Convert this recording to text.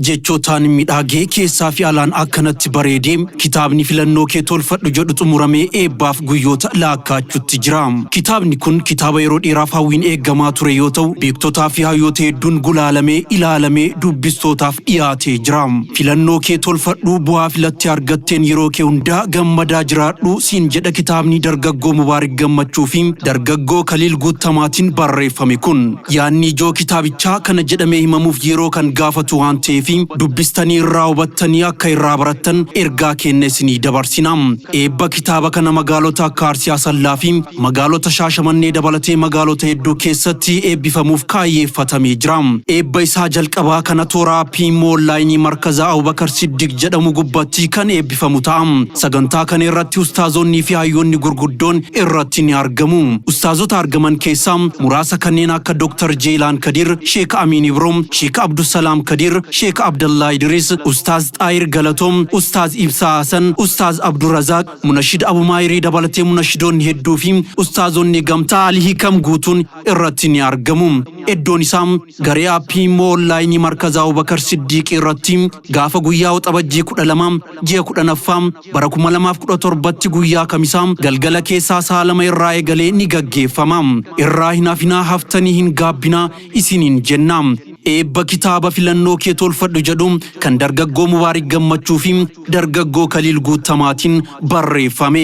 jechotaan midhaagee keessaa fi alaan akkanatti bareedee kitaabni filannoo kee tolfadhu jedhu xumuramee eebbaaf guyyoota laakkaachuutti jira. Kitaabni kun kitaaba yeroo dheeraaf hawwiin eeggamaa ture yoo ta'u beektotaa fi hayyoota hedduun gulaalamee ilaalamee dubbistootaaf dhiyaatee jira. Filannoo kee tolfadhu bu'aa filatti argatteen yeroo kee hundaa gammadaa jiraadhu siin jedha kitaabni dargaggoo Mubaarak Gammachuu fi dargaggoo Kaliil Guuttamaatiin barreeffame kun. Yaanni ijoo kitaabichaa kana jedhamee himamuuf yeroo kan gaafatu waan ta'eef dubbistanii irraa hubattanii akka irraa barattan ergaa kennesinii dabarsina. Eebba kitaaba kana magaalota akka Arsii Asallaa fi magaalota Shaashamannee dabalatee magaalota hedduu keessatti eebbifamuuf kaayyeeffatamee jira. Eebba isaa jalqabaa kana toora Piimmoo Onlaayinii Markaza Abubakar Siddiq jedhamu gubbatti kan eebbifamu ta'a. Sagantaa kana irratti ustaazonni fi hayyoonni gurguddoon irratti ni argamu. Ustaazota argaman keessaa muraasa kanneen akka Dr. Jeelaan Kadir, Sheek Amiin Ibroom, Sheek Abdusalaam Kadir, Sheek Abdullah Idris, Ustaz Taayir Galatom, Ustaz Ibsaa Hasan, Ustaz Abdurrazaq, Munashid Abu Maayrii dabalatee munashidoonni hedduu fi ustaazonni gamtaa Alii Hikam guutuun irratti ni argamu. Iddoon isaa garee Piimmoo Onlaayinii Markaza Abubakar Siddiq irratti gaafa guyyaa waxabajjii 12 ji'a 10ffaa bara 2017 guyyaa kamisaa galgala keessaa sa'a 2 irraa eegalee ni gaggeeffama. Irraa hin hafinaa haftanii hin gaabbinaa isiniin jenna. Eebba kitaaba filannoo kee tolfadhu jedhu kan dargaggoo Mubaarak Gammachuu fi dargaggoo Kaliil Guuttamaatiin barreeffame.